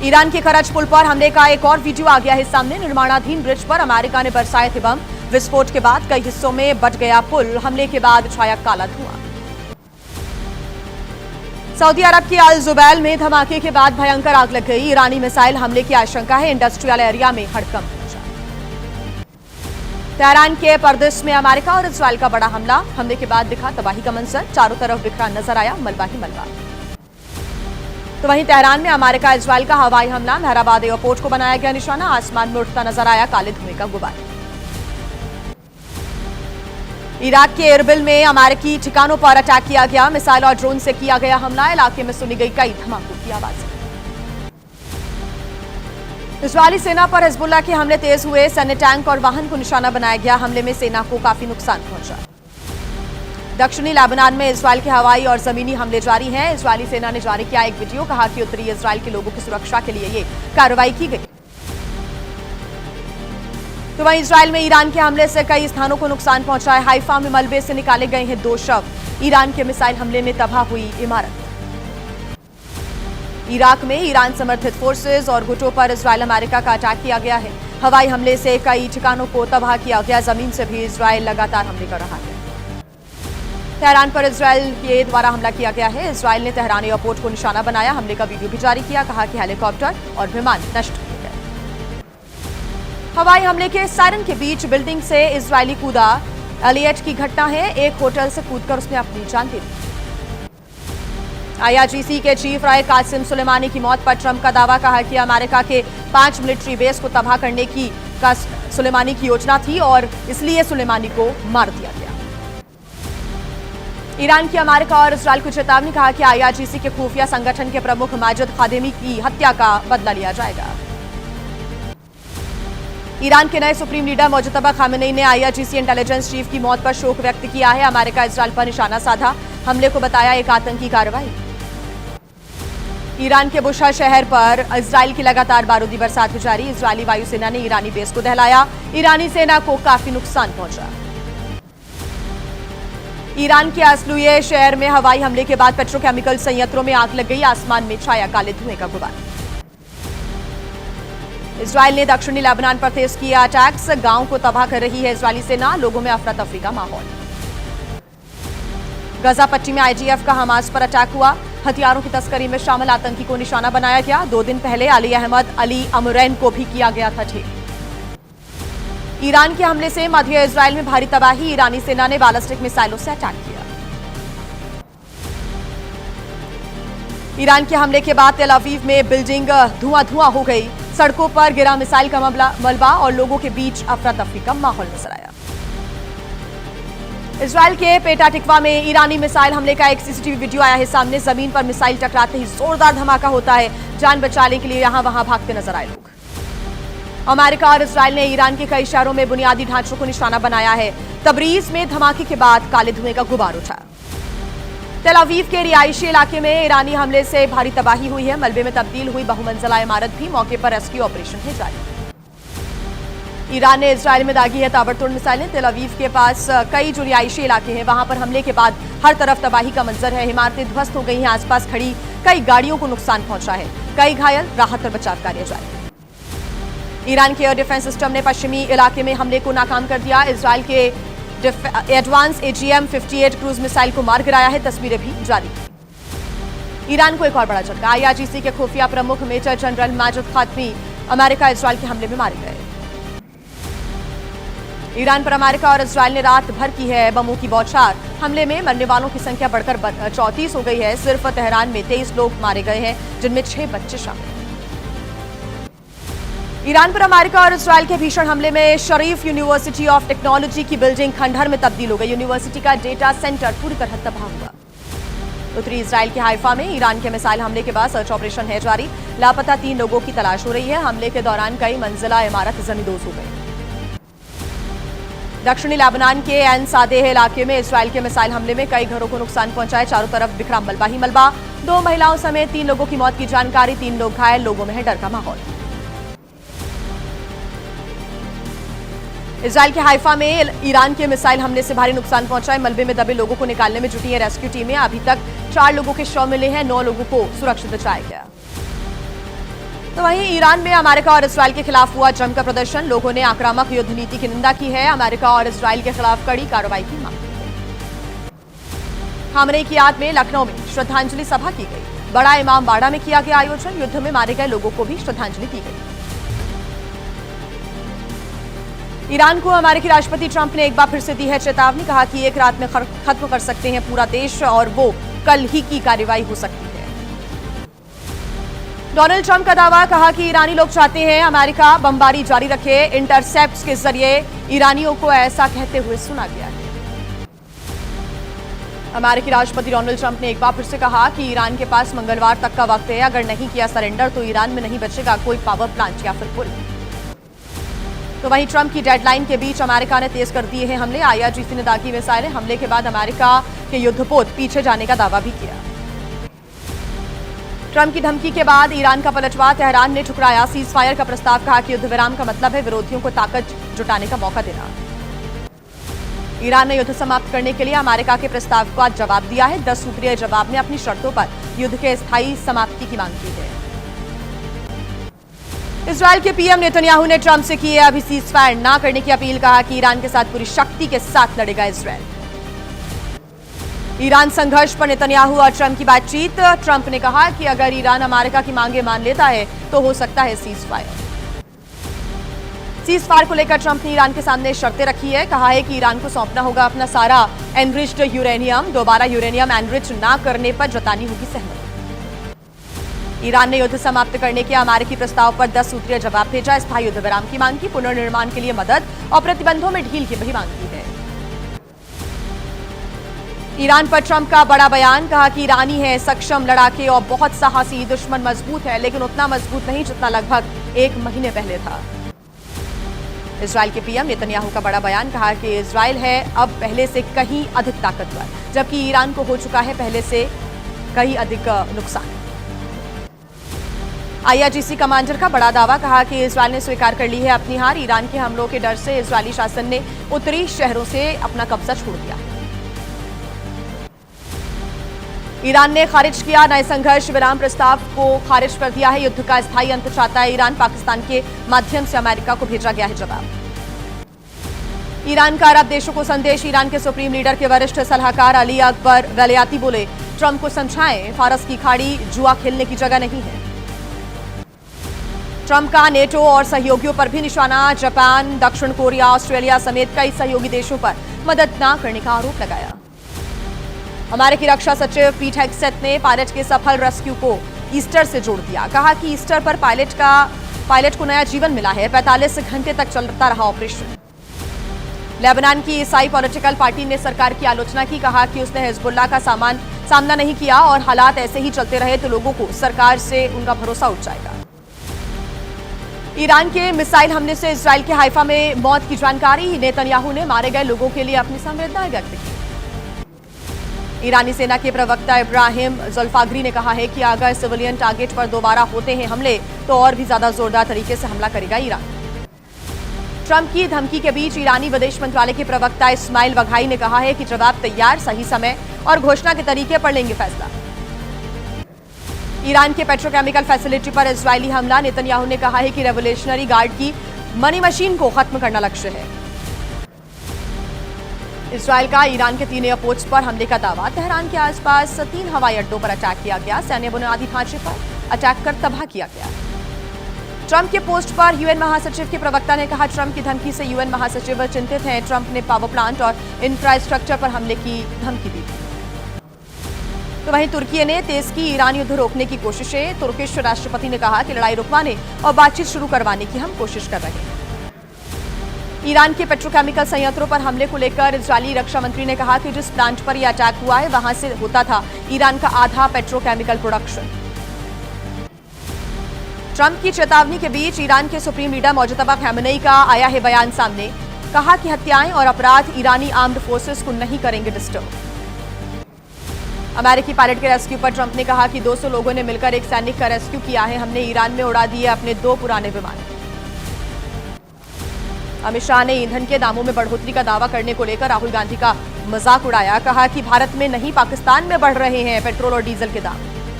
Iran के करज पुल पर हमले का एक और वीडियो आ गया है सामने। निर्माणाधीन ब्रिज पर अमेरिका ने बरसाए थे बम। विस्फोट के बाद कई हिस्सों में बट गया पुल। हमले के बाद छाया काला धुआं। सऊदी अरब की अल जुबैल में धमाके के बाद भयंकर आग लग गई। ईरानी मिसाइल हमले की आशंका है। इंडस्ट्रियल एरिया में हड़कंप मचा। तेहरान के परदेश में अमेरिका और इजराइल का बड़ा हमला। हमले के बाद दिखा तबाही का मंजर। चारों तरफ बिखरा नजर आया मलबा ही मलबा। तो वहीं तेहरान में अमेरिका इजराइल का हवाई हमला। मेहराबाद एयरपोर्ट को बनाया गया निशाना। आसमान में उठता नजर आया काले धुएं का गुब्बार। इराक के एरबिल में अमेरिकी ठिकानों पर अटैक किया गया। मिसाइल और ड्रोन से किया गया हमला। इलाके में सुनी गई कई धमाकों की आवाजें। इजरायली सेना पर हिजबुल्लाह के हमले तेज हुए। सैन्य टैंक और वाहन को निशाना बनाया गया। हमले में सेना को काफी नुकसान पहुंचा। दक्षिणी लेबनान में इजरायल के हवाई और जमीनी हमले जारी हैं। इजरायली सेना ने जारी किया एक वीडियो। कहा कि उत्तरी इजरायल के लोगों की सुरक्षा के लिए ये कार्रवाई की गई। तो वहीं इजरायल में ईरान के हमले से कई स्थानों को नुकसान पहुंचा है। हाइफा में मलबे से निकाले गए हैं 2 शव। ईरान के मिसाइल हमले में तबाह हुई इमारत। इराक में ईरान समर्थित फोर्सेज और गुटों पर इजरायल अमेरिका का अटैक किया गया है। हवाई हमले से कई ठिकानों को तबाह किया गया। जमीन से भी इजरायल लगातार हमले कर रहा है। तेहरान पर इजरायल के द्वारा हमला किया गया है। इजरायल ने तेहरान एयरपोर्ट को निशाना बनाया। हमले का वीडियो भी जारी किया। कहा कि हेलीकॉप्टर और विमान नष्ट किए गए। हवाई हमले के सायरन के बीच बिल्डिंग से इजरायली कूदा। एलियट की घटना है। एक होटल से कूदकर उसने अपनी जान दे दी। IRGC के चीफ रहे कासिम सुलेमानी की मौत पर ट्रंप का दावा। कहा कि अमेरिका के 5 मिलिट्री बेस को तबाह करने की सुलेमानी की योजना थी और इसलिए सुलेमानी को मार दिया गया। ईरान की अमेरिका और इजरायल को चेतावनी। कहा कि IRGC के खुफिया संगठन के प्रमुख माजिद खादेमी की हत्या का बदला लिया जाएगा। ईरान के नए सुप्रीम लीडर मुजतबा खामेनेई ने IRGC इंटेलिजेंस चीफ की मौत पर शोक व्यक्त किया है। अमेरिका इजरायल पर निशाना साधा। हमले को बताया एक आतंकी कार्रवाई। ईरान के बुशा शहर पर इजरायल की लगातार बारूदी बरसात जारी। इजरायली वायुसेना ने ईरानी बेस को दहलाया। ईरानी सेना को काफी नुकसान पहुंचा। ईरान के अस्लुये शहर में हवाई हमले के बाद पेट्रोकेमिकल संयंत्रों में आग लग गई। आसमान में छाया काले धुएं का गुब्बार। इजरायल ने दक्षिणी लेबनान पर तेज किया अटैक्स। गांव को तबाह कर रही है इजरायली सेना। लोगों में अफरा तफरी का माहौल। गजा पट्टी में IDF का हमास पर अटैक हुआ। हथियारों की तस्करी में शामिल आतंकी को निशाना बनाया गया। 2 दिन पहले अली अहमद अली अमरैन को भी किया गया था ढेर। ईरान के हमले से मध्य इजरायल में भारी तबाही। ईरानी सेना ने बैलिस्टिक मिसाइलों से अटैक किया। ईरान के हमले के बाद तेल अवीव में बिल्डिंग धुआं हो गई। सड़कों पर गिरा मिसाइल का मलबा और लोगों के बीच अफरा तफरी का माहौल नजर आया। इजरायल के पेटा टिकवा में ईरानी मिसाइल हमले का एक CCTV वीडियो आया है सामने। जमीन पर मिसाइल टकराते ही जोरदार धमाका होता है। जान बचाने के लिए यहां वहां भागते नजर आए लोग। अमेरिका और इजरायल ने ईरान के कई शहरों में बुनियादी ढांचों को निशाना बनाया है। तबरीज में धमाके के बाद काले धुएं का गुब्बार उठा। तेल अवीव के रिहायशी इलाके में ईरानी हमले से भारी तबाही हुई है। मलबे में तब्दील हुई बहुमंजिला इमारत भी। मौके पर रेस्क्यू ऑपरेशन है जारी। ईरान ने इजरायल में दागी है ताबड़तोड़ मिसाइलें। तेल अवीव के पास कई जो रिहायशी इलाके हैं वहां पर हमले के बाद हर तरफ तबाही का मंजर है। इमारतें ध्वस्त हो गई हैं। आसपास खड़ी कई गाड़ियों को नुकसान पहुंचा है। कई घायल। राहत और बचाव कार्य जारी। ईरान के एयर डिफेंस सिस्टम ने पश्चिमी इलाके में हमले को नाकाम कर दिया। इजरायल के एडवांस AGM-58 क्रूज मिसाइल को मार गिराया है। तस्वीरें भी जारी। ईरान को एक और बड़ा झटका। IRGC के खुफिया प्रमुख major general Majid Khademi America Israel के हमले में मारे गए। ईरान पर अमेरिका और इजरायल ने रात भर की है बमों की बौछार। हमले में मरने वालों की संख्या बढ़कर 34 हो गई है। सिर्फ तेहरान में 23 लोग मारे गए हैं जिनमें 6 बच्चे शामिल हैं। ईरान पर अमेरिका और इजरायल के भीषण हमले में शरीफ यूनिवर्सिटी ऑफ टेक्नोलॉजी की बिल्डिंग खंडहर में तब्दील हो गई। यूनिवर्सिटी का डेटा सेंटर पूरी तरह तबाह हुआ। उत्तरी इजरायल के हाइफा में ईरान के मिसाइल हमले के बाद सर्च ऑपरेशन है जारी। लापता 3 लोगों की तलाश हो रही है। हमले के दौरान कई मंजिला इमारत जमींदोज हो गई। दक्षिणी लेबनान के एन सादेह इलाके में इजरायल के मिसाइल हमले में कई घरों को नुकसान पहुंचा है। चारों तरफ बिखरा मलबा ही मलबा। 2 महिलाओं समेत 3 लोगों की मौत की जानकारी। 3 लोग घायल। लोगों में है डर का माहौल। इजरायल के हाइफा में ईरान के मिसाइल हमले से भारी नुकसान पहुंचा है। मलबे में दबे लोगों को निकालने में जुटी है रेस्क्यू टीमें। अभी तक 4 लोगों के शव मिले हैं। 9 लोगों को सुरक्षित बचाया गया। तो वहीं ईरान में अमेरिका और इजराइल के खिलाफ हुआ जमकर प्रदर्शन। लोगों ने आक्रामक युद्ध नीति की निंदा की है। अमेरिका और इजराइल के खिलाफ कड़ी कार्रवाई की मांग की है। खामनेई की याद में लखनऊ में श्रद्धांजलि सभा की गई। बड़ा इमाम बाड़ा में किया गया आयोजन। युद्ध में मारे गए लोगों को भी श्रद्धांजलि दी गई। ईरान को अमेरिकी राष्ट्रपति ट्रंप ने एक बार फिर से दी है चेतावनी। कहा कि एक रात में खत्म कर सकते हैं पूरा देश और वो कल ही की कार्रवाई हो सकती है। डोनाल्ड ट्रंप का दावा। कहा कि ईरानी लोग चाहते हैं अमेरिका बमबारी जारी रखे। इंटरसेप्ट्स के जरिए ईरानियों को ऐसा कहते हुए सुना गया है। अमेरिकी राष्ट्रपति डोनाल्ड ट्रंप ने एक बार फिर से कहा कि ईरान के पास मंगलवार तक का वक्त है। अगर नहीं किया सरेंडर तो ईरान में नहीं बचेगा कोई पावर प्लांट या फिर पुल। तो वहीं ट्रंप की डेडलाइन के बीच अमेरिका ने तेज कर दिए हैं हमले। IRGC ने दागी मिसाइलें। हमले के बाद अमेरिका के युद्धपोत पीछे जाने का दावा भी किया। ट्रंप की धमकी के बाद ईरान का पलटवार। तेहरान ने ठुकराया सीज फायर का प्रस्ताव। कहा कि युद्ध विराम का मतलब है विरोधियों को ताकत जुटाने का मौका देना। ईरान ने युद्ध समाप्त करने के लिए अमेरिका के प्रस्ताव का जवाब दिया है। 10 सूत्रीय जवाब में अपनी शर्तों पर युद्ध के स्थायी समाप्ति की मांग की है। इजराइल के पीएम नेतन्याहू ने ट्रंप से की है अभी सीज फायर न करने की अपील। कहा कि ईरान के साथ पूरी शक्ति के साथ लड़ेगा इजराइल। ईरान संघर्ष पर नेतन्याहू और ट्रंप की बातचीत। ट्रंप ने कहा कि अगर ईरान अमेरिका की मांगे मान लेता है तो हो सकता है सीज फायर। सीज फायर को लेकर ट्रंप ने ईरान के सामने शर्तें रखी है। कहा है कि ईरान को सौंपना होगा अपना सारा एनरिच्ड यूरेनियम। दोबारा यूरेनियम एनरिच ना करने पर जतानी होगी सहमति। ईरान ने युद्ध समाप्त करने के अमेरिकी प्रस्ताव पर 10 सूत्रीय जवाब भेजा। स्थायी युद्ध विराम की मांग की। पुनर्निर्माण के लिए मदद और प्रतिबंधों में ढील की भी मांग की है। ईरान पर ट्रंप का बड़ा बयान। कहा कि ईरानी है सक्षम लड़ाके और बहुत साहसी। दुश्मन मजबूत है लेकिन उतना मजबूत नहीं जितना लगभग 1 महीने पहले था। इजराइल के पीएम नेतन्याहू का बड़ा बयान। कहा कि इजराइल है अब पहले से कहीं अधिक ताकतवर, जबकि ईरान को हो चुका है पहले से कहीं अधिक नुकसान। IRGC कमांडर का बड़ा दावा। कहा कि इजराइल ने स्वीकार कर ली है अपनी हार। ईरान के हमलों के डर से इजरायली शासन ने उत्तरी शहरों से अपना कब्जा छोड़ दिया है। ईरान ने खारिज किया नए संघर्ष विराम प्रस्ताव को। खारिज कर दिया है। युद्ध का स्थायी अंत चाहता है ईरान। पाकिस्तान के माध्यम से अमेरिका को भेजा गया है जवाब। ईरान का अरब देशों को संदेश। ईरान के सुप्रीम लीडर के वरिष्ठ सलाहकार अली अकबर वेलयाती बोले ट्रंप को समझाएं फारस की खाड़ी जुआ खेलने की जगह नहीं है। ट्रंप का नेटो और सहयोगियों पर भी निशाना। जापान, दक्षिण कोरिया, ऑस्ट्रेलिया समेत कई सहयोगी देशों पर मदद न करने का आरोप लगाया। अमेरिकी रक्षा सचिव पीट हेग्सेथ ने पायलट के सफल रेस्क्यू को ईस्टर से जोड़ दिया। कहा कि ईस्टर पर पायलट को नया जीवन मिला है। 45 घंटे तक चलता रहा ऑपरेशन। लेबनान की ईसाई पॉलिटिकल पार्टी ने सरकार की आलोचना की। कहा कि उसने हिजबुल्लाह का सामना नहीं किया और हालात ऐसे ही चलते रहे तो लोगों को सरकार से उनका भरोसा उठ जाएगा। ईरान के मिसाइल हमले से इजराइल के हाइफा में मौत की जानकारी। नेतन्याहू ने मारे गए लोगों के लिए अपनी संवेदनाएं व्यक्त की। ईरानी सेना के प्रवक्ता इब्राहिम जुल्फागरी ने कहा है कि अगर सिविलियन टारगेट पर दोबारा होते हैं हमले तो और भी ज्यादा जोरदार तरीके से हमला करेगा ईरान। ट्रंप की धमकी के बीच ईरानी विदेश मंत्रालय के प्रवक्ता इस्माइल बघाई ने कहा है कि जवाब तैयार, सही समय और घोषणा के तरीके पर लेंगे फैसला। ईरान के पेट्रोकेमिकल फैसिलिटी पर इजरायली हमला। नेतन्याहू ने कहा है कि रेवोल्यूशनरी गार्ड की मनी मशीन को खत्म करना लक्ष्य है। इजरायल का ईरान के 3 एयरपोर्ट्स पर हमले का दावा। तेहरान के आसपास 3 हवाई अड्डों पर अटैक किया गया। सैन्य बुनियादी ढांचे पर अटैक कर तबाह किया गया। ट्रंप के पोस्ट पर यूएन महासचिव के प्रवक्ता ने कहा ट्रंप की धमकी से यूएन महासचिव चिंतित हैं। ट्रंप ने पावर प्लांट और इंफ्रास्ट्रक्चर पर हमले की धमकी दी थी। तो वहीं तुर्की ने तेज की ईरान युद्ध रोकने की कोशिशें। तुर्किश राष्ट्रपति ने कहा कि लड़ाई रुकवाने और बातचीत शुरू करवाने की हम कोशिश कर रहे हैं। ईरान के पेट्रोकेमिकल संयंत्रों पर हमले को लेकर इजरायली रक्षा मंत्री ने कहा कि जिस प्लांट पर यह अटैक हुआ है वहां से होता था ईरान का आधा पेट्रोकेमिकल प्रोडक्शन। ट्रंप की चेतावनी के बीच ईरान के सुप्रीम लीडर मौजतबा खामेनेई का आया है बयान सामने। कहा कि हत्याएं और अपराध ईरानी आर्म्ड फोर्सेस को नहीं करेंगे डिस्टर्ब। अमेरिकी पायलट के रेस्क्यू पर ट्रंप ने कहा कि 200 लोगों ने मिलकर एक सैनिक का रेस्क्यू किया है। हमने ईरान में उड़ा दिए अपने 2 पुराने विमान। अमित शाह ने ईंधन के दामों में बढ़ोतरी का दावा करने को लेकर राहुल गांधी का मजाक उड़ाया। कहा कि भारत में नहीं पाकिस्तान में बढ़ रहे हैं पेट्रोल और डीजल के दाम।